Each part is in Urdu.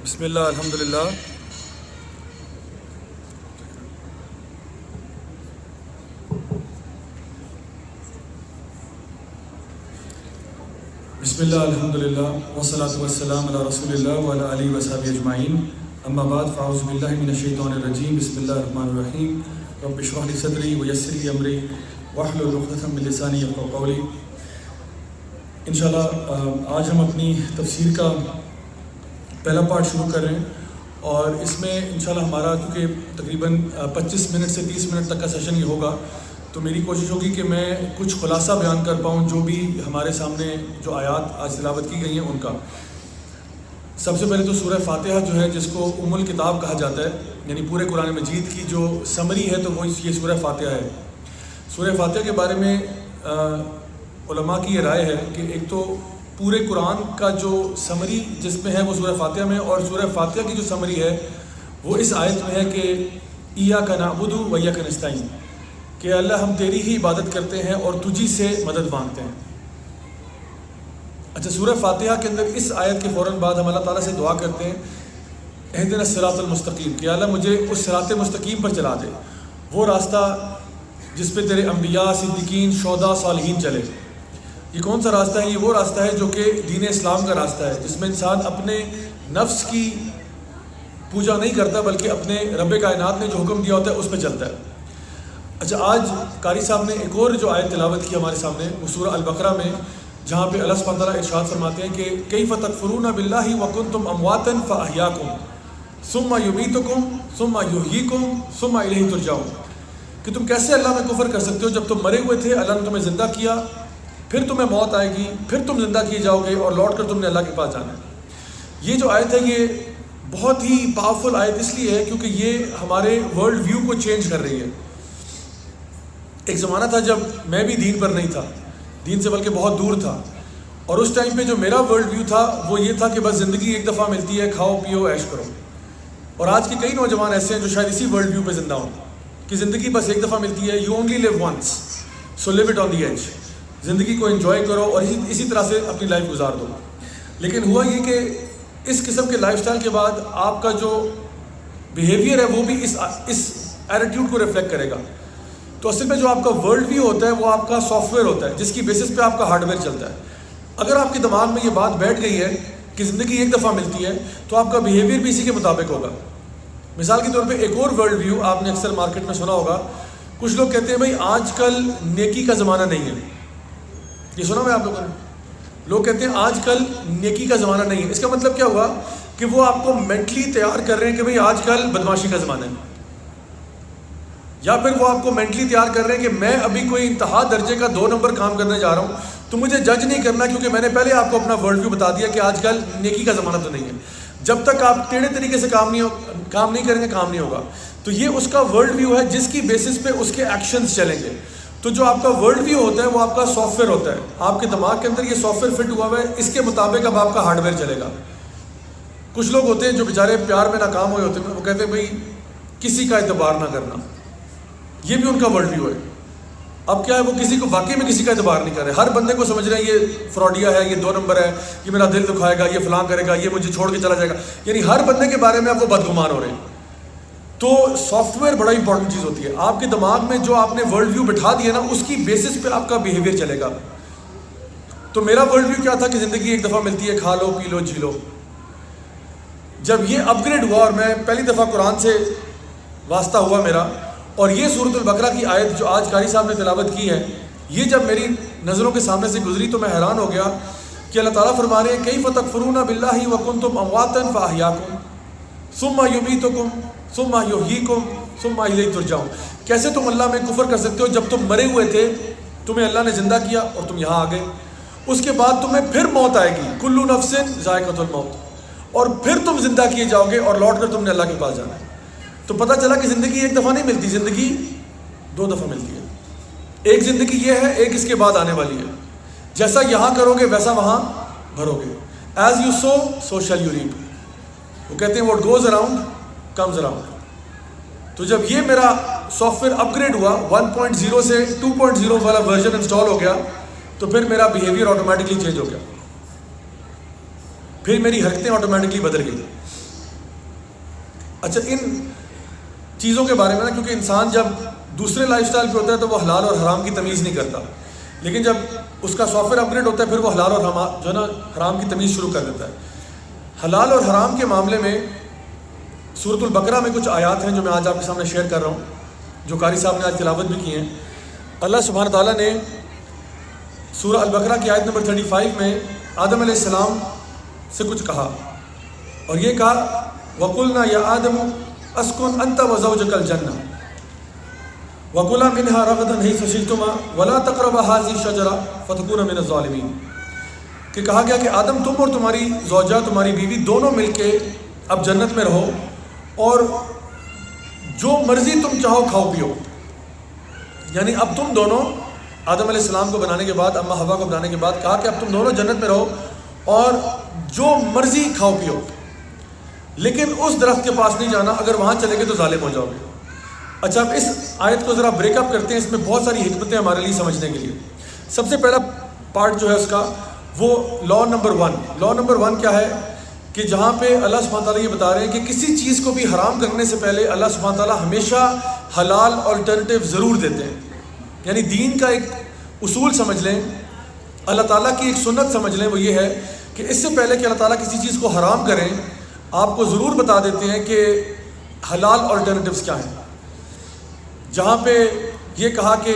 بسم اللہ الحمدللہ. بسم اللہ الحمدللہ والصلاة والسلام علی رسول اللہ وعلی آلہ وصحبہ اجمعین. اما بعد فاعوذ باللہ من الشیطان الرجیم. بسم اللہ الرحمن الرحیم. رب اشرح لی صدری ویسر لی امری واحلل عقدۃ من لسانی یفقہوا قولی. انشاءاللہ آج ہم اپنی تفسیر کا پہلا پارٹ شروع کر رہے ہیں، اور اس میں انشاءاللہ ہمارا کیونکہ تقریباً 25 منٹ سے 30 منٹ تک کا سیشن ہی ہوگا، تو میری کوشش ہوگی کہ میں کچھ خلاصہ بیان کر پاؤں جو بھی ہمارے سامنے جو آیات آج تلاوت کی گئی ہیں ان کا. سب سے پہلے تو سورہ فاتحہ جو ہے، جس کو ام الکتاب کہا جاتا ہے، یعنی پورے قرآن مجید کی جو سمری ہے، تو وہ یہ سورہ فاتحہ ہے. سورہ فاتحہ کے بارے میں علماء کی یہ رائے ہے کہ ایک تو پورے قرآن کا جو سمری جس میں ہے وہ سورہ فاتحہ میں، اور سورہ فاتحہ کی جو سمری ہے وہ اس آیت میں ہے کہ ایاک نعبد و ایاک نستعین، کہ اللہ ہم تیری ہی عبادت کرتے ہیں اور تجھی سے مدد مانگتے ہیں. اچھا، سورہ فاتحہ کے اندر اس آیت کے فوراً بعد ہم اللہ تعالیٰ سے دعا کرتے ہیں اہدنا الصراط المستقیم، کہ اللہ مجھے اس صراط مستقیم پر چلا دے، وہ راستہ جس پہ تیرے انبیاء، صدیقین، شہداء، صالحین چلے. یہ کون سا راستہ ہے؟ یہ وہ راستہ ہے جو کہ دین اسلام کا راستہ ہے، جس میں انسان اپنے نفس کی پوجا نہیں کرتا بلکہ اپنے رب کائنات نے جو حکم دیا ہوتا ہے اس پہ چلتا ہے. اچھا، آج قاری صاحب نے ایک اور جو آیت تلاوت کی ہمارے سامنے، وہ سورہ البقرہ میں، جہاں پہ اللہ سبحانہ وتعالیٰ ارشاد فرماتے ہیں کہ کیف تکفرون باللہ وکنتم امواتا فاحیاکم ثم یمیتکم ثم یحییکم ثم الیہ ترجعون، کہ تم کیسے اللہ میں کفر کر سکتے ہو جب تم مرے ہوئے تھے، اللہ نے تمہیں زندہ کیا، پھر تمہیں موت آئے گی، پھر تم زندہ کیے جاؤ گے اور لوٹ کر تم نے اللہ کے پاس جانا ہے. یہ جو آیت ہے یہ بہت ہی پاورفل آیت اس لیے ہے کیونکہ یہ ہمارے ورلڈ ویو کو چینج کر رہی ہے. ایک زمانہ تھا جب میں بھی دین پر نہیں تھا، دین سے بلکہ بہت دور تھا، اور اس ٹائم پہ جو میرا ورلڈ ویو تھا وہ یہ تھا کہ بس زندگی ایک دفعہ ملتی ہے، کھاؤ پیو عیش کرو. اور آج کے کئی نوجوان ایسے ہیں جو شاید اسی ورلڈ ویو پہ زندہ ہوں کہ زندگی بس ایک دفعہ ملتی ہے، you only live once so live it on the edge. زندگی کو انجوائے کرو اور اسی طرح سے اپنی لائف گزار دو. لیکن ہوا یہ کہ اس قسم کے لائف سٹائل کے بعد آپ کا جو بیہیویئر ہے وہ بھی اس ایٹیٹیوڈ کو ریفلیکٹ کرے گا. تو اصل میں جو آپ کا ورلڈ ویو ہوتا ہے وہ آپ کا سافٹ ویئر ہوتا ہے، جس کی بیسس پہ آپ کا ہارڈ ویئر چلتا ہے. اگر آپ کے دماغ میں یہ بات بیٹھ گئی ہے کہ زندگی ایک دفعہ ملتی ہے تو آپ کا بیہیویئر بھی اسی کے مطابق ہوگا. مثال کے طور پہ ایک اور ورلڈ ویو آپ نے اکثر مارکیٹ میں سنا ہوگا، کچھ لوگ کہتے ہیں بھائی آج کل نیکی کا زمانہ نہیں ہے. یہ سنا میں آپ لوگوں نے؟ لوگ کہتے ہیں آج کل نیکی کا زمانہ نہیں ہے. اس کا مطلب کیا ہوا کہ وہ آپ کو مینٹلی تیار کر رہے ہیں کہ بھئی آج کل بدماشی کا زمانہ ہے، یا پھر وہ آپ کو مینٹلی تیار کر رہے ہیں کہ میں ابھی کوئی انتہا درجے کا 2 نمبر کام کرنے جا رہا ہوں، تو مجھے جج نہیں کرنا کیونکہ میں نے پہلے آپ کو اپنا ورلڈ ویو بتا دیا کہ آج کل نیکی کا زمانہ تو نہیں ہے. جب تک آپ ٹیڑھے طریقے سے کام نہیں کریں گے کام نہیں ہوگا. تو یہ اس کا ورلڈ ویو ہے جس کی بیسس پہ اس کے ایکشنز چلیں گے. تو جو آپ کا ورلڈ ویو ہوتا ہے وہ آپ کا سافٹ ویئر ہوتا ہے، آپ کے دماغ کے اندر یہ سافٹ ویئر فٹ ہوا ہوا ہے، اس کے مطابق اب آپ کا ہارڈ ویئر چلے گا. کچھ لوگ ہوتے ہیں جو بیچارے پیار میں ناکام ہوئے ہوتے ہیں، وہ کہتے ہیں بھائی کسی کا اعتبار نہ کرنا، یہ بھی ان کا ورلڈ ویو ہے. اب کیا ہے، وہ کسی کو واقعی میں کسی کا اعتبار نہیں کر رہے، ہر بندے کو سمجھ رہے ہیں یہ فراڈیا ہے، یہ 2 نمبر ہے، یہ میرا دل دکھائے گا، یہ فلاں کرے گا، یہ مجھے چھوڑ کے چلا جائے گا. یعنی ہر بندے کے بارے میں اب وہ بدگمان ہو رہے ہیں. تو سافٹ ویئر بڑا امپورٹنٹ چیز ہوتی ہے. آپ کے دماغ میں جو آپ نے ورلڈ ویو بٹھا دیا نا، اس کی بیسس پہ آپ کا بیہیویئر چلے گا. تو میرا ورلڈ ویو کیا تھا کہ زندگی ایک دفعہ ملتی ہے، کھا لو پی لو جی لو. جب یہ اپ گریڈ ہوا اور میں پہلی دفعہ قرآن سے واسطہ ہوا میرا، اور یہ سورۃ البقرہ کی آیت جو آج قاری صاحب نے تلاوت کی ہے، یہ جب میری نظروں کے سامنے سے گزری تو میں حیران ہو گیا کہ اللہ تعالیٰ فرما رہے ہیں کیف تکفرون باللہ وکنتم امواتا فاحیاکم ثم یمیتکم ثم یحییکم ثم الیہ ترجعون. کیسے تم اللہ میں کفر کر سکتے ہو جب تم مرے ہوئے تھے، تمہیں اللہ نے زندہ کیا اور تم یہاں آ گئے، اس کے بعد تمہیں پھر موت آئے گی، کل نفس ذائقۃ الموت، اور پھر تم زندہ کیے جاؤ گے اور لوٹ کر تم نے اللہ کے پاس جانا ہے. تو پتہ چلا کہ زندگی ایک دفعہ نہیں ملتی، زندگی 2 دفعہ ملتی ہے. ایک زندگی یہ ہے، ایک اس کے بعد آنے والی ہے. جیسا یہاں کرو گے ویسا وہاں بھرو گے. As you sow so shall you reap. وہ کہتے ہیں what goes around comes around. تو جب یہ میرا سافٹ ویئر اپ گریڈ ہوا، 1.0 سے 2.0 والا ورژن انسٹال ہو گیا، تو پھر میرا بیہیویئر آٹومیٹکلی چینج ہو گیا، پھر میری حرکتیں آٹومیٹکلی بدل گئی. اچھا ان چیزوں کے بارے میں نا، کیونکہ انسان جب دوسرے لائف سٹائل پہ ہوتا ہے تو وہ حلال اور حرام کی تمیز نہیں کرتا، لیکن جب اس کا سافٹ ویئر اپ گریڈ ہوتا ہے پھر وہ حلال اور جو ہے نا حرام کی تمیز شروع کر دیتا ہے۔ حلال اور حرام کے معاملے میں سورۃ البقرہ میں کچھ آیات ہیں جو میں آج آپ کے سامنے شیئر کر رہا ہوں، جو قاری صاحب نے آج تلاوت بھی کی ہیں۔ اللہ سبحانہ تعالیٰ نے سورہ البقرہ کی آیت نمبر 35 میں آدم علیہ السلام سے کچھ کہا، اور یہ کہا وَقُلْنَا يَا آدَمُ أَسْكُنْ أَنْتَ وَزَوْجُكَ الْجَنَّةَ وَكُلَا مِنْهَا رَغَدًا حَيْثُ شِئْتُمَا وَلَا تَقْرَبَا هَٰذِهِ الشَّجَرَةَ فَتَكُونَا مِنَ الظَّالِمِينَ، کہ کہا گیا کہ آدم تم اور تمہاری زوجہ تمہاری بیوی دونوں مل کے اب جنت میں رہو اور جو مرضی تم چاہو کھاؤ پیو۔ یعنی اب تم دونوں آدم علیہ السلام کو بنانے کے بعد، اماں حوا کو بنانے کے بعد کہا کہ اب تم دونوں جنت میں رہو اور جو مرضی کھاؤ پیو، لیکن اس درخت کے پاس نہیں جانا، اگر وہاں چلے گئے تو ظالم ہو جاؤ گے۔ اچھا اب اس آیت کو ذرا بریک اپ کرتے ہیں، اس میں بہت ساری حکمتیں ہمارے لیے سمجھنے کے لیے۔ سب سے پہلا پارٹ جو ہے اس کا وہ لا نمبر 1۔ لا نمبر 1 کیا ہے کہ جہاں پہ اللہ سبحانہ تعالیٰ یہ بتا رہے ہیں کہ کسی چیز کو بھی حرام کرنے سے پہلے اللہ سبحانہ تعالیٰ ہمیشہ حلال آلٹرنیٹیو ضرور دیتے ہیں۔ یعنی دین کا ایک اصول سمجھ لیں، اللہ تعالیٰ کی ایک سنت سمجھ لیں، وہ یہ ہے کہ اس سے پہلے کہ اللہ تعالیٰ کسی چیز کو حرام کریں آپ کو ضرور بتا دیتے ہیں کہ حلال آلٹرنیٹیوز کیا ہیں۔ جہاں پہ یہ کہا کہ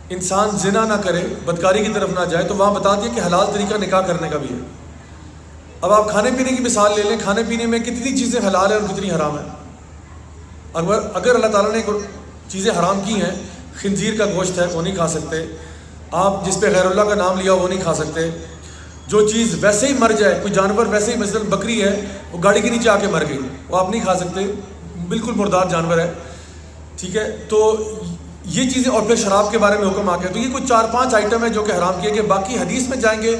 انسان زنا نہ کرے، بدکاری کی طرف نہ جائے، تو وہاں بتا دیا کہ حلال طریقہ نکاح کرنے کا بھی ہے۔ اب آپ کھانے پینے کی مثال لے لیں، کھانے پینے میں کتنی چیزیں حلال ہیں اور کتنی حرام ہیں۔ اگر اللہ تعالیٰ نے چیزیں حرام کی ہیں، خنزیر کا گوشت ہے وہ نہیں کھا سکتے، آپ جس پہ غیر اللہ کا نام لیا وہ نہیں کھا سکتے، جو چیز ویسے ہی مر جائے، کوئی جانور ویسے ہی مثلاً بکری ہے وہ گاڑی کے نیچے آ کے مر گئی، وہ آپ نہیں کھا سکتے، بالکل مردار جانور ہے، ٹھیک ہے۔ تو یہ چیزیں، اور پھر شراب کے بارے میں حکم آ گیا۔ تو یہ کچھ 4-5 آئٹم ہیں جو کہ حرام کیے گئے۔ باقی حدیث میں جائیں گے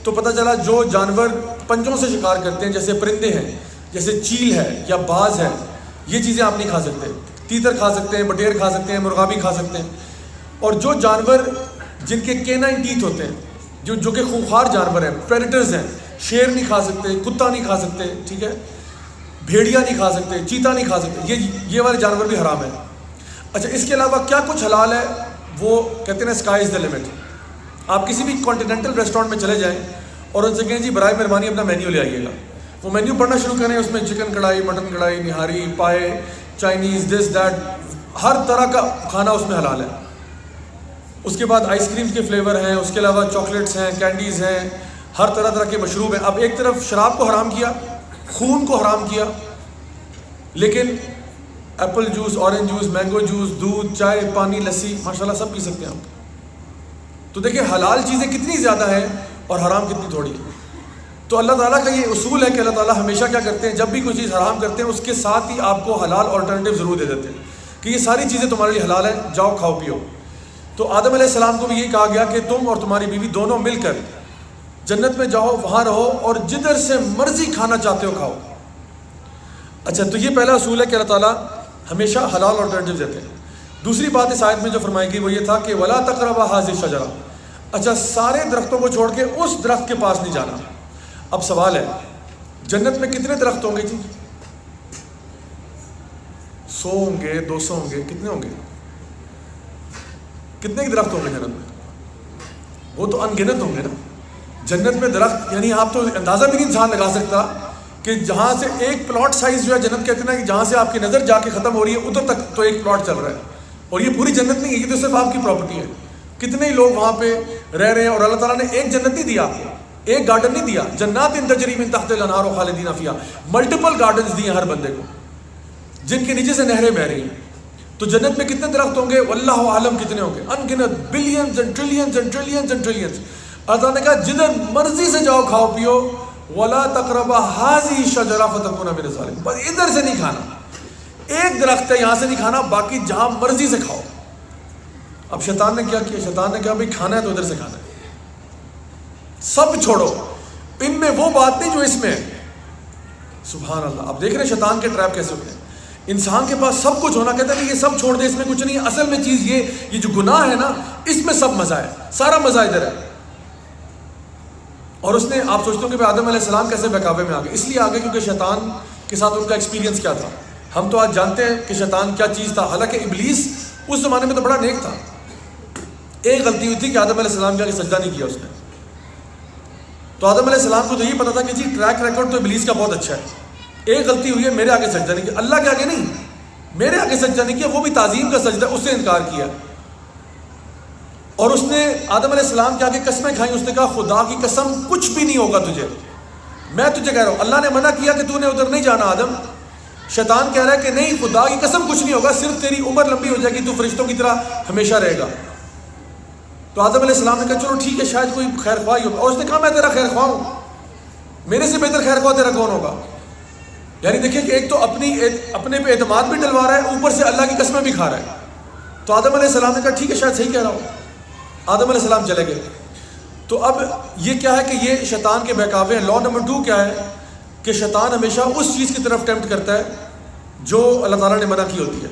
تو پتہ چلا جو جانور پنجوں سے شکار کرتے ہیں، جیسے پرندے ہیں، جیسے چیل ہے یا باز ہے، یہ چیزیں آپ نہیں کھا سکتے۔ تیتر کھا سکتے ہیں، بٹیر کھا سکتے ہیں، مرغا بھی کھا سکتے ہیں۔ اور جو جانور جن کے کینائن ٹیتھ ہوتے ہیں، جو کہ خونخوار جانور ہیں، پریڈیٹرز ہیں، شیر نہیں کھا سکتے، کتا نہیں کھا سکتے، ٹھیک ہے، بھیڑیا نہیں کھا سکتے، چیتا نہیں کھا سکتے، یہ والے جانور بھی حرام ہیں۔ اچھا اس کے علاوہ کیا کچھ حلال ہے، وہ کہتے ہیں اسکائی از دا لمٹ۔ آپ کسی بھی کانٹیننٹل ریسٹورینٹ میں چلے جائیں اور ان سے کہیں جی برائے مہربانی اپنا مینیو لے آئیے گا، وہ مینیو پڑھنا شروع کریں، اس میں چکن کڑھائی، مٹن کڑھائی، نہاری، پائے، چائنیز، دس دیٹ، ہر طرح کا کھانا اس میں حلال ہے۔ اس کے بعد آئس کریم کے فلیور ہیں، اس کے علاوہ چاکلیٹس ہیں، کینڈیز ہیں، ہر طرح کے مشروب ہیں۔ اب ایک طرف شراب کو حرام کیا، خون کو حرام کیا، لیکن apple juice, orange juice, mango juice, دودھ، چائے، پانی، لسی، ماشاءاللہ سب پی سکتے ہیں آپ۔ تو دیکھیں حلال چیزیں کتنی زیادہ ہیں اور حرام کتنی تھوڑی ہے۔ تو اللہ تعالیٰ کا یہ اصول ہے کہ اللہ تعالیٰ ہمیشہ کیا کرتے ہیں، جب بھی کوئی چیز حرام کرتے ہیں اس کے ساتھ ہی آپ کو حلال آلٹرنیٹیو ضرور دے دیتے ہیں کہ یہ ساری چیزیں تمہارے لیے حلال ہیں، جاؤ کھاؤ پیو۔ تو آدم علیہ السلام کو بھی یہ کہا گیا کہ تم اور تمہاری بیوی دونوں مل کر جنت میں جاؤ، وہاں رہو اور جدھر سے مرضی کھانا چاہتے ہو کھاؤ۔ اچھا تو یہ پہلا اصول ہے کہ اللہ تعالیٰ ہمیشہ حلال آلٹرنیٹیو دیتے ہیں۔ دوسری بات اس آیت میں جو فرمائی گئی وہ یہ تھا کہ وَلَا تَقْرَبَا هَٰذِهِ الشَّجَرَةَ۔ اچھا سارے درختوں کو چھوڑ کے اس درخت کے پاس نہیں جانا۔ اب سوال ہے جنت میں کتنے درخت ہوں گے جی؟ 100 ہوں گے، 200 ہوں گے، کتنے ہوں گے؟ کتنے درخت ہوں گے جنت میں؟ وہ تو ان گنت ہوں گے نا۔ جنت میں درخت یعنی آپ تو اندازہ بھی نہیں انسان لگا سکتا کہ جہاں سے ایک پلاٹ سائز جو ہے، جنت کہتے ہیں کہ جہاں سے آپ کی نظر جا کے ختم ہو رہی ہے ادھر تک تو ایک پلاٹ چل رہا ہے، اور یہ پوری جنت نہیں ہے، یہ تو صرف آپ کی پراپرٹی ہے۔ کتنے ہی لوگ وہاں پہ رہ رہے ہیں، اور اللہ تعالیٰ نے ایک جنت نہیں دیا آپ کو، ایک گارڈن نہیں دیا، جنات تجری من تحت الانہار خالدین فیہا، ملٹیپل گارڈنز دیے ہر بندے کو جن کے نیچے سے نہریں بہ رہی ہیں۔ تو جنت میں کتنے درخت ہوں گے واللہ عالم کتنے ہوں گے، ان گنت، billions and trillions and trillions and trillions. Allah تعالیٰ نے کہا جدھر مرضی سے جاؤ کھاؤ پیو، وَلَا تَقْرَبَا هَٰذِهِ الشَّجَرَةَ فَتَكُونَ مِنَ الظَّالِمِينَ، بس ادھر سے نہیں کھانا، ایک درخت ہے یہاں سے نہیں کھانا، باقی جہاں مرضی سے کھاؤ۔ اب شیطان نے کیا کیا؟ شیطان نے کہا بھائی کھانا ہے تو ادھر سے کھانا ہے، سب چھوڑو، ان میں وہ بات نہیں جو اس میں ہے۔ سبحان اللہ، اب دیکھ رہے ہیں شیطان کے ٹریپ کیسے ہوتے ہیں۔ انسان کے پاس سب کچھ ہونا، کہتا ہے کہ یہ سب چھوڑ دے، اس میں کچھ نہیں ہے، اصل میں چیز یہ جو گناہ ہے نا اس میں سب مزہ ہے، سارا مزہ ادھر ہے۔ اور اس نے، آپ سوچتے ہو کہ آدم علیہ السلام کیسے بہکاوے میں آ گئے؟ اس لیے آ گئے کیونکہ شیطان کے ساتھ ان کا ایکسپیرینس کیا تھا. ہم تو آج جانتے ہیں کہ شیطان کیا چیز تھا، حالانکہ ابلیس اس زمانے میں تو بڑا نیک تھا. ایک غلطی ہوئی تھی کہ آدم علیہ السلام کے آگے سجدہ نہیں کیا اس نے. تو آدم علیہ السلام کو تو یہ پتا تھا کہ جی ٹریک ریکارڈ تو ابلیس کا بہت اچھا ہے. ایک غلطی ہوئی ہے، میرے آگے سجدہ نہیں کیا. اللہ کے آگے نہیں، میرے آگے سجدہ نہیں کیا، وہ بھی تعظیم کا سجدہ، اس سے انکار کیا. اور اس نے آدم علیہ السلام کے آگے قسمیں کھائیں. اس نے کہا خدا کی قسم کچھ بھی نہیں ہوگا تجھے، میں تجھے کہہ رہا ہوں. اللہ نے منع کیا کہ تو نے ادھر نہیں جانا آدم. شیطان کہہ رہا ہے کہ نہیں، خدا کی قسم کچھ نہیں ہوگا، صرف تیری عمر لمبی ہو جائے گی، تو فرشتوں کی طرح ہمیشہ رہے گا. تو آدم علیہ السلام نے کہا چلو ٹھیک ہے، شاید کوئی خیر خواہ ہی ہوگا. اور اس نے کہا میں تیرا خیر خواہ ہوں، میرے سے بہتر خیر خواہ تیرا کون ہوگا. یعنی دیکھیں کہ ایک تو اپنے پہ اعتماد بھی ڈلوا رہا ہے، اوپر سے اللہ کی قسمیں بھی کھا رہا ہے. تو آدم علیہ السلام نے کہا ٹھیک ہے، شاید صحیح کہہ رہا ہوں. آدم علیہ السلام چلے گئے. تو اب یہ کیا ہے کہ یہ شیطان کے بہکاوے ہیں. لا نمبر 2 کیا ہے کہ شیطان ہمیشہ اس چیز کی طرف ٹیمپٹ کرتا ہے جو اللہ تعالیٰ نے منع کی ہوتی ہے.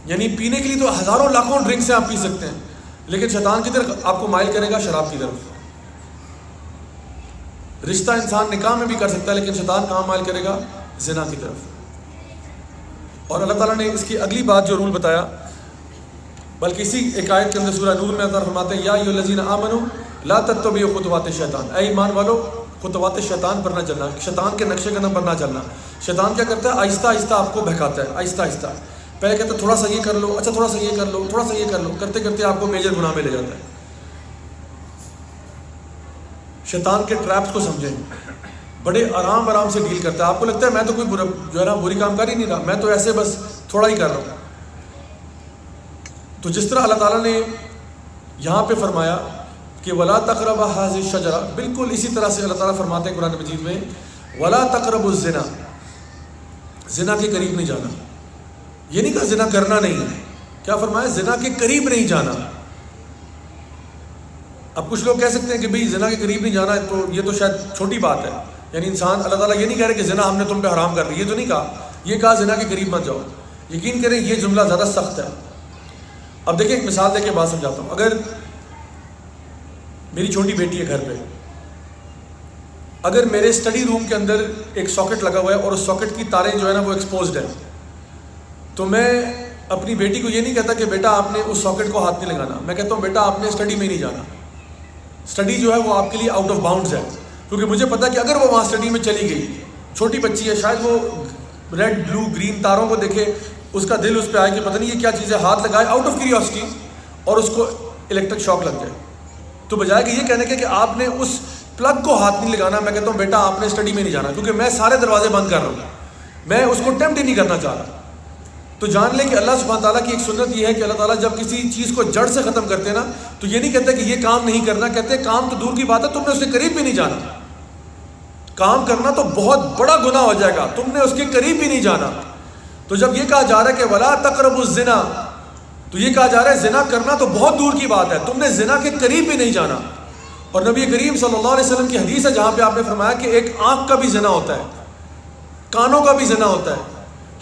یعنی پینے کے لیے تو ہزاروں لاکھوں ڈرنکس ہیں، آپ پی سکتے ہیں، لیکن شیطان کی طرف آپ کو مائل کرے گا شراب کی طرف. رشتہ انسان نکاح میں بھی کر سکتا ہے، لیکن شیطان کہاں مائل کرے گا؟ زنا کی طرف. اور اللہ تعالیٰ نے اس کی اگلی بات جو رول بتایا، بلکہ اسی ایک آیت کے اندر سورہ نور میں اللہ فرماتے ہیں یا ایھا الذین آمنوا لا تتبعوا خطوات الشیطان، اے ایمان والو خطوات شیطان پر نہ چلنا، شیطان کے نقشے قدم پر نہ چلنا. شیطان کیا کرتا ہے؟ آہستہ آہستہ آپ کو بہکاتا ہے، آہستہ آہستہ. پہلے کہتا ہے تھوڑا سا یہ کر لو، اچھا تھوڑا سا یہ کر لو، تھوڑا سا یہ کر لو، کرتے کرتے آپ کو میجر گناہ میں لے جاتا ہے. شیطان کے ٹریپس کو سمجھیں، بڑے آرام سے ڈیل کرتا ہے. آپ کو لگتا ہے میں تو کوئی جو ہے نا بری کام کر ہی نہیں رہا، میں تو ایسے بس تھوڑا ہی کر رہا ہوں. تو جس طرح اللہ تعالیٰ نے یہاں پہ فرمایا کہ ولا تقربوا هذه الشجرة، بالکل اسی طرح سے اللہ تعالیٰ فرماتے ہیں قرآن مجید میں ولا تقربوا الزنا، زنا کے قریب نہیں جانا. یہ نہیں کہا زنا کرنا نہیں ہے، کیا فرمایا؟ زنا کے قریب نہیں جانا. اب کچھ لوگ کہہ سکتے ہیں کہ بھئی زنا کے قریب نہیں جانا ہے تو یہ تو شاید چھوٹی بات ہے. یعنی انسان، اللہ تعالیٰ یہ نہیں کہہ رہے کہ زنا ہم نے تم پہ حرام کر دی، یہ تو نہیں کہا. یہ کہا زنا کے قریب مت جاؤ. یقین کریں یہ جملہ زیادہ سخت ہے. اب دیکھیں ایک مثال دے کے بات سمجھاتا ہوں. اگر میری چھوٹی بیٹی ہے گھر پہ، اگر میرے اسٹڈی روم کے اندر ایک ساکٹ لگا ہوا ہے اور اس ساکٹ کی تاریں جو ہے نا وہ ایکسپوزڈ ہیں، تو میں اپنی بیٹی کو یہ نہیں کہتا کہ بیٹا آپ نے اس ساکٹ کو ہاتھ نہیں لگانا. میں کہتا ہوں بیٹا آپ نے اسٹڈی میں نہیں جانا. اسٹڈی جو ہے وہ آپ کے لیے آؤٹ آف باؤنڈز ہے، کیونکہ مجھے پتا کہ اگر وہ وہاں اسٹڈی میں چلی گئی، چھوٹی بچی ہے، شاید وہ ریڈ بلو گرین تاروں کو دیکھے، اس کا دل اس پہ آئے کہ پتہ نہیں یہ کیا چیز ہے، ہاتھ لگائے آؤٹ آف کیوریوسٹی اور اس کو الیکٹرک شاک لگ جائے. تو بجائے کہ یہ کہنے کے کہ آپ نے اس پلگ کو ہاتھ نہیں لگانا، میں کہتا ہوں بیٹا آپ نے اسٹڈی میں نہیں جانا، کیونکہ میں سارے دروازے بند کر رہا ہوں، میں اس کو ٹیمپٹ ہی نہیں کرنا چاہ رہا. تو جان لیں کہ اللہ سبحانہ تعالیٰ کی ایک سنت یہ ہے کہ اللہ تعالیٰ جب کسی چیز کو جڑ سے ختم کرتے ہیں نا، تو یہ نہیں کہتے کہ یہ کام نہیں کرنا، کہتے ہیں کام تو دور کی بات ہے، تم نے اس کے قریب بھی نہیں جانا. کام کرنا تو بہت بڑا گناہ ہو جائے گا، تم نے اس کے قریب بھی نہیں جانا. تو جب یہ کہا جا رہا ہے کہ ولا تقربوا الزنا، تو یہ کہا جا رہا ہے زنا کرنا تو بہت دور کی بات ہے، تم نے زنا کے قریب بھی نہیں جانا. اور نبی کریم صلی اللہ علیہ وسلم کی حدیث ہے جہاں پہ آپ نے فرمایا کہ ایک آنکھ کا بھی زنا ہوتا ہے، کانوں کا بھی زنا ہوتا ہے،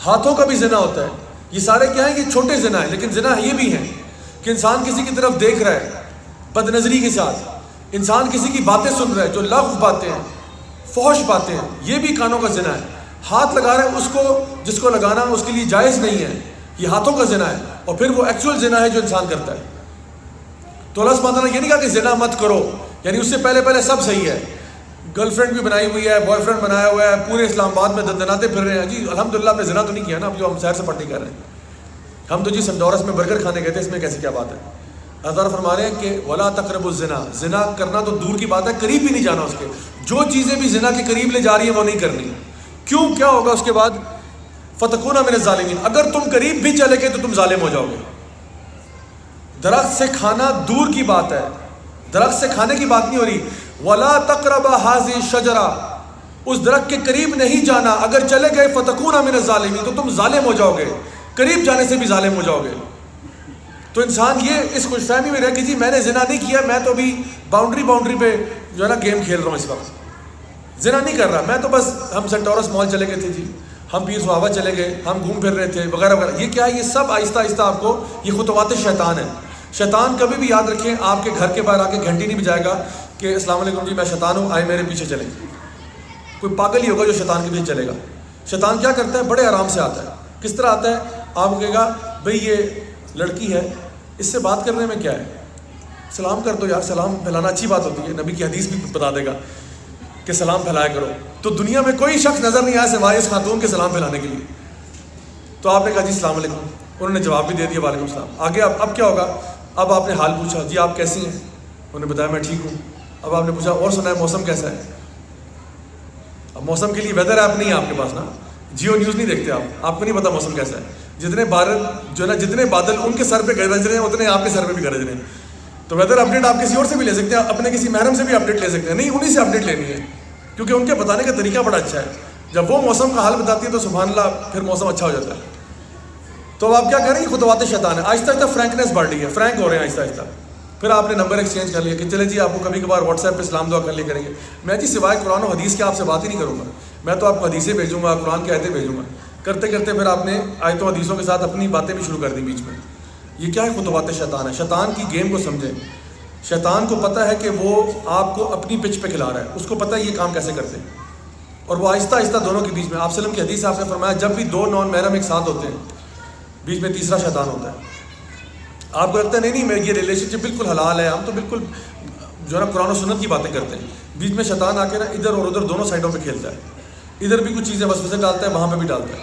ہاتھوں کا بھی زنا ہوتا ہے. یہ سارے کیا ہیں؟ یہ چھوٹے زنا ہیں، لیکن زنا یہ بھی ہیں کہ انسان کسی کی طرف دیکھ رہا ہے بد نظری کے ساتھ، انسان کسی کی باتیں سن رہا ہے جو لغو باتیں ہیں، فحش باتیں ہیں، یہ بھی کانوں کا زنا ہے. ہاتھ لگا رہا ہے اس کو جس کو لگانا اس کے لیے جائز نہیں ہے، یہ ہاتھوں کا زنا ہے. اور پھر وہ ایکچوئل زنا ہے جو انسان کرتا ہے. تو اللہ سبحانہ تعالیٰ نے یہ نہیں کہا کہ زنا مت کرو، یعنی اس سے پہلے سب صحیح ہے، گرل فرینڈ بھی بنائی ہوئی ہے، بوائے فرینڈ بنایا ہوا ہے، پورے اسلام آباد میں دندناتے پھر رہے ہیں. جی الحمدللہ آپ نے زنا تو نہیں کیا نا، اب جو ہم سیر سپاٹی کر رہے ہیں، ہم تو جی سنڈورس میں برگر کھانے گئے تھے، اس میں کیسی کیا بات ہے. اللہ تعالیٰ فرما رہے ہیں کہ ولا تقربوا الزنا، زنا کرنا تو دور کی بات ہے، قریب بھی نہیں جانا اس کے. جو چیزیں بھی زنا کے قریب لے جا رہی ہیں وہ نہیں کرنی. کیوں؟ کیا ہوگا اس کے بعد؟ فتکون من الظالمین، اگر تم قریب بھی چلے گئے تو تم ظالم ہو جاؤ گے. درخت سے کھانا دور کی بات ہے، درخت سے کھانے کی بات نہیں ہو رہی. ولا تقربوا هذه الشجرة، اس درخت کے قریب نہیں جانا، اگر چلے گئے فتکون من الظالمین تو تم ظالم ہو جاؤ گے، قریب جانے سے بھی ظالم ہو جاؤ گے. تو انسان یہ اس خوش فہمی میں رہے کہ جی میں نے زنا نہیں کیا، میں تو ابھی باؤنڈری پہ جو ہے نا گیم کھیل رہا ہوں، اس وقت زنا نہیں کر رہا، میں تو بس ہم سنٹورس مال چلے گئے تھے جی، ہم پیر صحابہ چلے گئے، ہم گھوم پھر رہے تھے وغیرہ وغیرہ. یہ کیا ہے؟ یہ سب آہستہ آہستہ آپ کو یہ خطوات شیطان ہے. شیطان کبھی بھی یاد رکھیں آپ کے گھر کے باہر آ کے گھنٹی نہیں بجائے گا کہ السلام علیکم جی میں شیطان ہوں، آئے میرے پیچھے چلیں. کوئی پاگل ہی ہوگا جو شیطان کے پیچھے چلے گا. شیطان کیا کرتا ہے؟ بڑے آرام سے آتا ہے. کس طرح آتا ہے؟ آپ کو کہے گا بھئی یہ لڑکی ہے، اس سے بات کرنے میں کیا ہے، سلام کر دو یار، سلام پھیلانا اچھی بات ہوتی ہے. نبی کی حدیث بھی بتا دے گا کہ سلام پھیلایا کرو. تو دنیا میں کوئی شخص نظر نہیں آیا سوائے اس خاتون کے سلام پھیلانے کے لیے. تو آپ نے کہا جی السلام علیکم، انہوں نے جواب بھی دے دیا وعلیکم السلام. آگے اب کیا ہوگا؟ اب آپ نے حال پوچھا، جی آپ کیسی ہیں؟ انہوں نے بتایا میں ٹھیک ہوں. اب آپ نے پوچھا اور سنا ہے موسم کیسا ہے؟ اب موسم کے لیے ویدر ایپ نہیں ہے آپ کے پاس نا، جیو نیوز نہیں دیکھتے آپ کو نہیں پتا موسم کیسا ہے. جتنے بادل جو ہے نا، جتنے بادل ان کے سر پہ گرج رہے ہیں اتنے آپ کے سر پہ بھی گرج رہے ہیں. تو ویدر اپڈیٹ آپ کسی اور سے بھی لے سکتے ہیں، اپنے کسی محرم سے بھی اپڈیٹ لے سکتے ہیں. نہیں، انہیں سے اپڈیٹ لینی ہے کیونکہ ان کے بتانے کا طریقہ بڑا اچھا ہے. جب وہ موسم کا حال بتاتی ہے تو سبحان اللہ پھر موسم اچھا ہو جاتا ہے. تو آپ کیا کریں گے؟ خطوات شیطان ہے. آہستہ آہستہ فرینکنیس بڑھ رہی ہے، فرینک ہو رہے ہیں آہستہ آہستہ. پھر آپ نے نمبر ایکسچینج کر لیا کہ چلے جی آپ کو کبھی کبھار واٹس ایپ پہ سلام دعا کر لیا کریں گے. میں جی سوائے قرآن و حدیث کے آپ سے بات ہی نہیں کروں گا، میں تو آپ کو حدیثیں بھیجوں گا، قرآن کی آیتیں بھیجوں گا. کرتے کرتے پھر آپ نے آیتوں و حدیثوں کے ساتھ اپنی باتیں بھی شروع کر دی بیچ میں. یہ کیا ہے؟ خطوات شیطان ہے. شیطان کی گیم کو سمجھیں. شیطان کو پتہ ہے کہ وہ آپ کو اپنی پچ پہ کھلا رہا ہے، اس کو پتہ ہے یہ کام کیسے کرتے ہیں، اور وہ آہستہ آہستہ دونوں کے بیچ میں. آپ وسلم کی حدیث آپ نے فرمایا جب بھی دو نان محرم ایک ساتھ ہوتے ہیں بیچ میں تیسرا شیطان ہوتا ہے. آپ کو لگتا ہے نہیں یہ ریلیشن شپ بالکل حلال ہے، ہم تو بالکل جو ہے نا قرآن و سنت کی باتیں کرتے ہیں. بیچ میں شیطان آ کے نا ادھر اور ادھر دونوں سائڈوں پہ کھیلتا ہے. ادھر بھی کچھ چیزیں وسوسے ڈالتا ہے، وہاں پہ بھی ڈالتا ہے.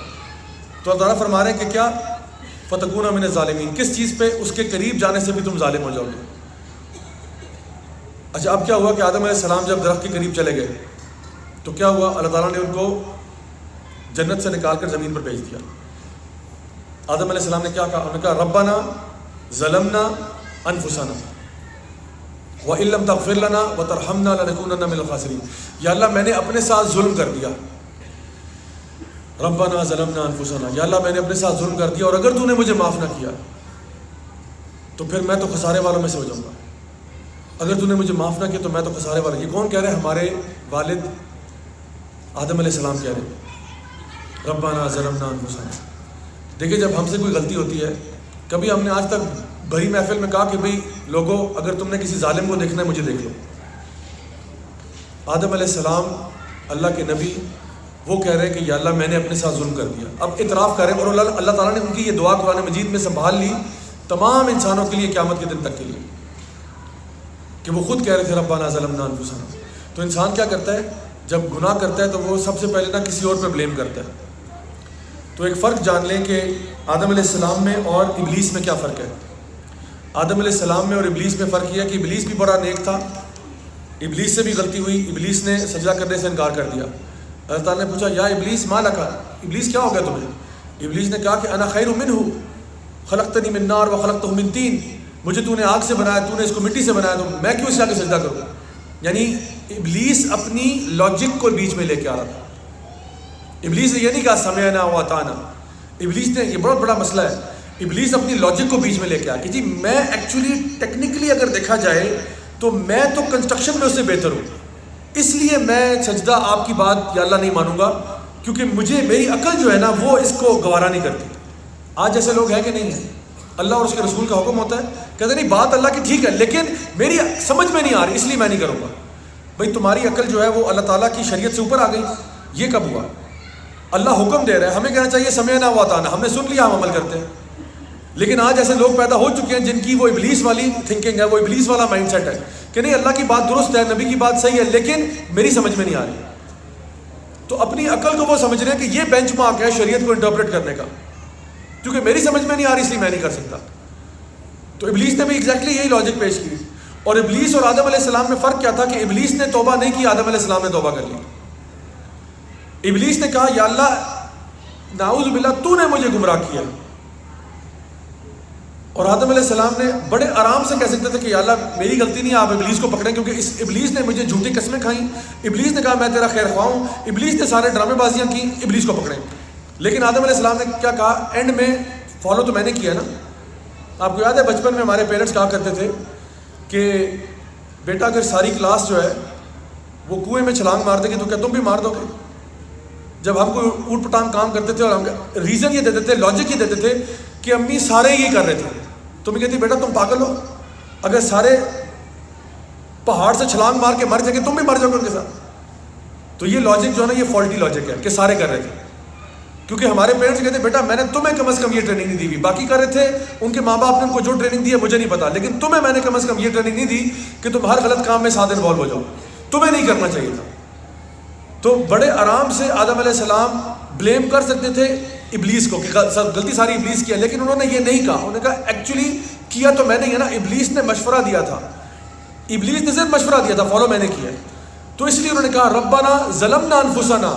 تو اللہ تعالیٰ فرما رہے ہیں کہ کیا فتکون من الظالمین، کس چیز پہ؟ اس کے قریب جانے سے بھی تم ظالم ہو جاؤ گے. اچھا اب کیا ہوا کہ آدم علیہ السلام جب درخت کے قریب چلے گئے تو کیا ہوا؟ اللہ تعالیٰ نے ان کو جنت سے نکال کر زمین پر بھیج دیا. آدم علیہ السلام نے کیا کہا؟ انہوں نے کہا ربنا ظلمنا انفسنا وان لم تغفر لنا وترحمنا لنکونن من الخاسرین. یا اللہ میں نے اپنے ساتھ ظلم کر دیا. ربنا ظلمنا انفسنا، یا اللہ میں نے اپنے ساتھ ظلم کر دیا اور اگر تو نے مجھے معاف نہ کیا تو پھر میں تو خسارے والوں میں سے ہو جاؤں گا. اگر تو نے مجھے معاف نہ کیا تو میں تو خسارے والا. یہ کون کہہ رہے ہیں؟ ہمارے والد آدم علیہ السلام کہہ رہے ہیں ربنا ظلمنا انفسنا. دیکھیں جب ہم سے کوئی غلطی ہوتی ہے، کبھی ہم نے آج تک بھری محفل میں کہا کہ بھئی لوگوں اگر تم نے کسی ظالم کو دیکھنا ہے مجھے دیکھ لو. آدم علیہ السلام اللہ کے نبی وہ کہہ رہے ہیں کہ یا اللہ میں نے اپنے ساتھ ظلم کر دیا. اب اعتراف کریں، اور اللہ تعالیٰ نے ان کی یہ دعا قرآن مجید میں سنبھال لی تمام انسانوں کے لیے قیامت کے دن تک کے لیے، کہ وہ خود کہہ رہے تھے ربنا ظلمنا انفسنا. تو انسان کیا کرتا ہے جب گناہ کرتا ہے تو وہ سب سے پہلے نہ کسی اور پہ بلیم کرتا ہے. تو ایک فرق جان لیں کہ آدم علیہ السلام میں اور ابلیس میں کیا فرق ہے. آدم علیہ السلام میں اور ابلیس میں فرق یہ ہے کہ ابلیس بھی بڑا نیک تھا، ابلیس سے بھی غلطی ہوئی، ابلیس نے سجدہ کرنے سے انکار کر دیا. اللہ تعالیٰ نے پوچھا یا ابلیس ما لکا، ابلیس کیا ہو گیا تمہیں؟ ابلیس نے کہا کہ انا خیر منہ خلقتنی من نار وخلقتہ من طین، مجھے تو نے آگ سے بنایا، تو نے اس کو مٹی سے بنایا، تو میں کیوں اس کے آگے سجدہ کروں؟ یعنی ابلیس اپنی لاجک کو بیچ میں لے کے آ رہا تھا. ابلیس نے یہ نہیں کہا سمعنا و اطعنا. ابلیس نے یہ بہت بڑا مسئلہ ہے، ابلیس اپنی لاجک کو بیچ میں لے کے آیا کہ جی میں ایکچولی ٹیکنیکلی اگر دیکھا جائے تو میں تو کنسٹرکشن میں اس سے بہتر ہوں، اس لیے میں سجدہ آپ کی بات یا اللہ نہیں مانوں گا، کیونکہ مجھے میری عقل جو ہے نا وہ اس کو گوارا نہیں کرتی. آج ایسے لوگ ہیں کہ نہیں ہیں؟ اللہ اور اس کے رسول کا حکم ہوتا ہے، کہتے نہیں بات اللہ کی ٹھیک ہے لیکن میری سمجھ میں نہیں آ رہی اس لیے میں نہیں کروں گا. بھائی تمہاری عقل جو ہے وہ اللہ تعالیٰ کی شریعت سے اوپر آ گئی. یہ کب ہوا؟ اللہ حکم دے رہا ہے، ہمیں کہنا چاہیے سمعنا و اطعنا، ہم نے سن لیا ہم عمل کرتے ہیں. لیکن آج ایسے لوگ پیدا ہو چکے ہیں جن کی وہ ابلیس والی تھنکنگ ہے، وہ ابلیس والا مائنڈ سیٹ ہے کہ نہیں اللہ کی بات درست ہے، نبی کی بات صحیح ہے لیکن میری سمجھ میں نہیں آ رہی. تو اپنی عقل کو وہ سمجھ رہے ہیں کہ یہ بینچ مارک ہے شریعت کو انٹرپریٹ کرنے کا، کیونکہ میری سمجھ میں نہیں آ رہی اس لیے میں نہیں کر سکتا. تو ابلیس نے بھی ایگزیکٹلی یہی لاجک پیش کی. اور ابلیس اور آدم علیہ السلام میں فرق کیا تھا کہ ابلیس نے توبہ نہیں کی، آدم علیہ السلام نے توبہ کر لی. ابلیس نے کہا یا اللہ نعوذ باللہ تو نے مجھے گمراہ کیا، اور آدم علیہ السلام نے بڑے آرام سے کہہ سکتے تھے کہ یا اللہ میری غلطی نہیں ہے، آپ ابلیس کو پکڑیں کیونکہ اس ابلیس نے مجھے جھوٹی قسمیں کھائیں، ابلیس نے کہا میں تیرا خیر خواہ ہوں، ابلیس نے سارے ڈرامے بازیاں کی، ابلیس کو پکڑیں. لیکن آدم علیہ السلام نے کیا کہا اینڈ میں؟ فالو تو میں نے کیا نا. آپ کو یاد ہے بچپن میں ہمارے پیرنٹس کہا کرتے تھے کہ بیٹا اگر ساری کلاس جو ہے وہ کنویں میں چھلانگ مار دے گی تو کیا تم بھی مار دو گے؟ جب ہم کوئی اوٹ پٹانگ کام کرتے تھے اور ہم ریزن یہ دیتے تھے، لاجک یہ دیتے تھے کہ امی سارے یہ کر رہے تھے، تو میں کہتی بیٹا تم پاگل ہو، اگر سارے پہاڑ سے چھلانگ مار کے مر جائیں گے تم بھی مر جاؤ گے ان کے ساتھ. تو یہ لاجک جو ہے نا یہ فالٹی لاجک ہے کہ سارے کر رہے تھے. کیونکہ ہمارے پیرنٹس کہتے ہیں بیٹا میں نے تمہیں کم از کم یہ ٹریننگ نہیں دی ہوئی، باقی کر رہے تھے ان کے ماں باپ نے ان کو جو ٹریننگ دی ہے مجھے نہیں پتا، لیکن تمہیں میں نے کم از کم یہ ٹریننگ نہیں دی کہ تم ہر غلط کام میں ساتھ انوالو ہو جاؤ، تمہیں نہیں کرنا چاہیے تھا. تو بڑے آرام سے آدم علیہ السلام بلیم کر سکتے تھے ابلیس کو کہ غلطی ساری ابلیس کی ہے، لیکن انہوں نے یہ نہیں کہا. انہوں نے کہا ایکچولی کیا تو میں نے یہ نا، ابلیس نے مشورہ دیا تھا، ابلیس نے صرف مشورہ دیا تھا، فالو میں نے کیا. تو اس لیے انہوں نے کہا ربنا ظلمنا انفسنا،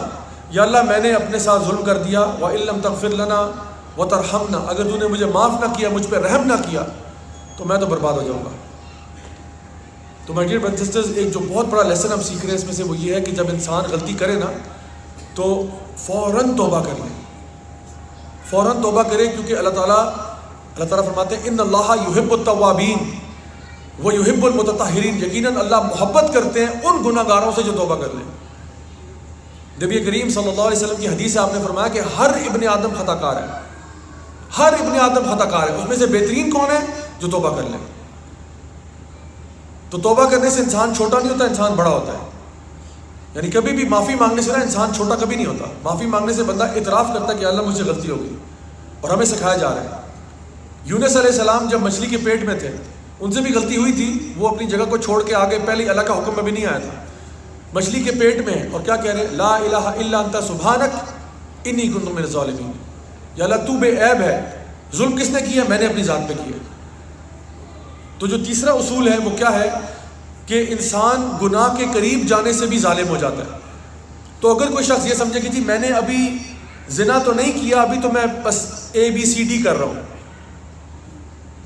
یا اللہ میں نے اپنے ساتھ ظلم کر دیا، وَإِن لَّمْ تَغْفِرْ لَنَا وَتَرْحَمْنَا، اگر تو نے مجھے معاف نہ کیا، مجھ پہ رحم نہ کیا تو میں تو برباد ہو جاؤں گا. تو مائی ڈیئر برادرز سسٹرز، ایک جو بہت بڑا لیسن ہم سیکھ رہے ہیں اس میں سے وہ یہ ہے کہ جب انسان غلطی کرے نا تو فوراً توبہ کر لے، فوراً توبہ کرے، کیونکہ اللہ تعالیٰ فرماتے ہیں ان اللہ یحب التوابین ویحب المتطہرین، یقیناً اللہ محبت کرتے ہیں ان گناہ گاروں سے جو توبہ کر لیں. نبی کریم صلی اللہ علیہ وسلم کی حدیث سے آپ نے فرمایا کہ ہر ابن آدم خطا کار ہے، ہر ابن آدم خطا کار ہے، اس میں سے بہترین کون ہے؟ جو توبہ کر لے. تو توبہ کرنے سے انسان چھوٹا نہیں ہوتا، انسان بڑا ہوتا ہے. یعنی کبھی بھی معافی مانگنے سے نا انسان چھوٹا کبھی نہیں ہوتا. معافی مانگنے سے بندہ اعتراف کرتا ہے کہ اللہ مجھ سے غلطی ہو گئی، اور ہمیں سکھایا جا رہا ہے. یونس علیہ السلام جب مچھلی کے پیٹ میں تھے ان سے بھی غلطی ہوئی تھی، وہ اپنی جگہ کو چھوڑ کے آگے، پہلے اللہ کا حکم ابھی نہیں آیا تھا، مچھلی کے پیٹ میں، اور کیا کہہ رہے ہیں؟ لا الہ الا انت سبحانک انی کنت من الظالمین، یا اللہ تو بے عیب ہے. ظلم کس نے کیا؟ میں نے اپنی ذات پہ کیا. تو جو تیسرا اصول ہے وہ کیا ہے کہ انسان گناہ کے قریب جانے سے بھی ظالم ہو جاتا ہے. تو اگر کوئی شخص یہ سمجھے کہ جی میں نے ابھی زنا تو نہیں کیا، ابھی تو میں بس ABCD کر رہا ہوں،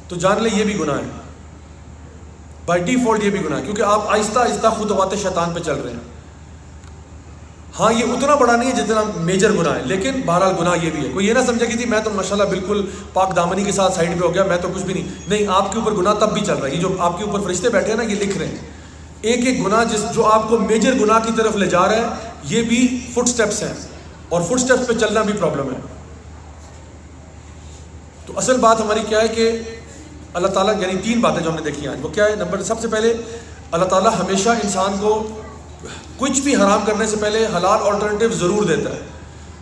تو جان لے یہ بھی گناہ ہے، بائی ڈیفالٹ یہ بھی گناہ ہے، کیونکہ آپ آہستہ آہستہ خطوات شیطان پہ چل رہے ہیں. ہاں یہ اتنا بڑا نہیں ہے جتنا میجر گناہ ہے، لیکن بہرحال گناہ یہ بھی ہے. کوئی یہ نہ سمجھے کہ جی میں تو ماشاءاللہ بالکل پاک دامنی کے ساتھ سائڈ پہ ہو گیا، میں تو کچھ بھی نہیں. آپ کے اوپر گناہ تب بھی چل رہا ہے. یہ جو آپ کے اوپر فرشتے بیٹھے ہیں نا، یہ لکھ رہے ہیں ایک ایک گناہ جو آپ کو میجر گناہ کی طرف لے جا رہا ہے، یہ بھی فٹ سٹیپس ہیں، اور فٹ سٹیپس پہ چلنا بھی پرابلم ہے. تو اصل بات ہماری کیا ہے کہ اللہ تعالیٰ، یعنی 3 باتیں جو ہم نے دیکھی آج، وہ کیا ہے؟ سب سے پہلے اللہ تعالیٰ ہمیشہ انسان کو کچھ بھی حرام کرنے سے پہلے حلال آلٹرنیٹیو ضرور دیتا ہے،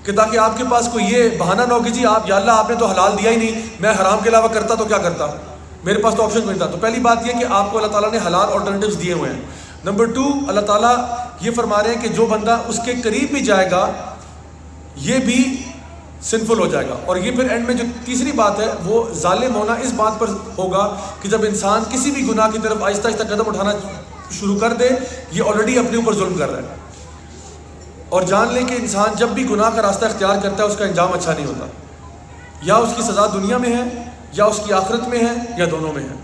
کہ تاکہ آپ کے پاس کوئی یہ بہانہ نہ ہو کہ جی آپ، یا اللہ آپ نے تو حلال دیا ہی نہیں، میں حرام کے علاوہ کرتا تو کیا کرتا، میرے پاس تو آپشن نہیں تھا. تو پہلی بات یہ کہ آپ کو اللہ تعالیٰ نے حلال آلٹرنیٹیوز دیے ہوئے ہیں. نمبر 2، اللہ تعالیٰ یہ فرما رہے ہیں کہ جو بندہ اس کے قریب بھی جائے گا یہ بھی سنفل ہو جائے گا. اور یہ پھر اینڈ میں جو تیسری بات ہے وہ ظالم ہونا اس بات پر ہوگا کہ جب انسان کسی بھی گناہ کی طرف آہستہ آہستہ قدم اٹھانا شروع کر دے، یہ آلریڈی اپنے اوپر ظلم کر رہا ہے. اور جان لے کہ انسان جب بھی گناہ کا راستہ اختیار کرتا ہے اس کا انجام اچھا نہیں ہوتا، یا اس کی سزا دنیا میں ہے یا اس کی آخرت میں ہے یا دونوں میں ہے.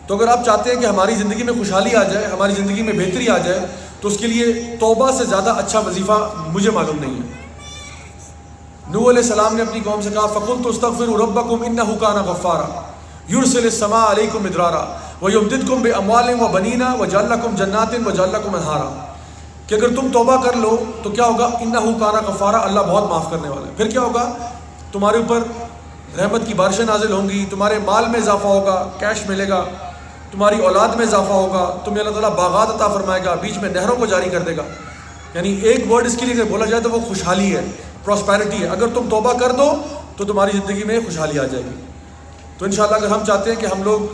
تو اگر آپ چاہتے ہیں کہ ہماری زندگی میں خوشحالی آ جائے، ہماری زندگی میں بہتری آ جائے، تو اس کے لیے توبہ سے زیادہ اچھا وظیفہ مجھے معلوم نہیں ہے. نوح علیہ السلام نے اپنی قوم سے کہا فَقُلْتُ اسْتَغْفِرُوا رَبَّكُمْ إِنَّهُ كَانَ غَفَّارًا يُرْسِلِ السَّمَاءَ عَلَيْكُمْ مِدْرَارًا وَيُمْدِدْكُمْ بِأَمْوَالٍ وَبَنِينَ وَيَجْعَلْ لَكُمْ جَنَّاتٍ وَيَجْعَلْ لَكُمْ أَنْهَارًا، کہ اگر تم توبہ کر لو تو کیا ہوگا؟ إِنَّهُ كَانَ غَفَّارًا، اللہ بہت معاف کرنے والا ہے. پھر کیا ہوگا؟ تمہارے اوپر رحمت کی بارشیں نازل ہوں گی، تمہارے مال میں اضافہ ہوگا، کیش ملے گا، تمہاری اولاد میں اضافہ ہوگا، تمہیں اللہ تعالیٰ باغات عطا فرمائے گا، بیچ میں نہروں کو جاری کر دے گا. یعنی ایک ورڈ اس کے لیے اگر بولا جائے تو وہ خوشحالی ہے، پراسپیرٹی ہے. اگر تم توبہ کر دو تو تمہاری زندگی میں خوشحالی آ جائے گی. تو انشاءاللہ اگر ہم چاہتے ہیں کہ ہم لوگ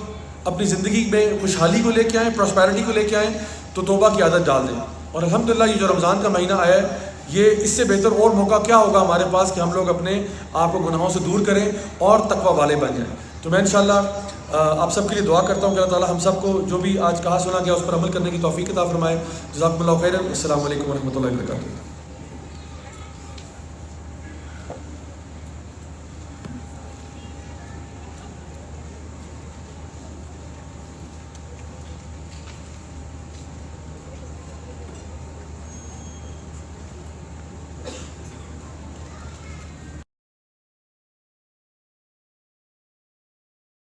اپنی زندگی میں خوشحالی کو لے کے آئیں، پراسپیرٹی کو لے کے آئیں، تو توبہ کی عادت ڈال دیں. اور الحمدللہ یہ جو رمضان کا مہینہ آیا ہے، یہ اس سے بہتر اور موقع کیا ہوگا ہمارے پاس کہ ہم لوگ اپنے آپ کو گناہوں سے دور کریں اور تقوی والے بن جائیں. تو میں انشاءاللہ آپ سب کے لیے دعا کرتا ہوں کہ اللہ تعالیٰ ہم سب کو جو بھی آج کہا سنا گیا اس پر عمل کرنے کی توفیق عطا فرمائے. جزاکم اللہ خیرا. السلام علیکم ورحمۃ اللہ وبرکاتہ.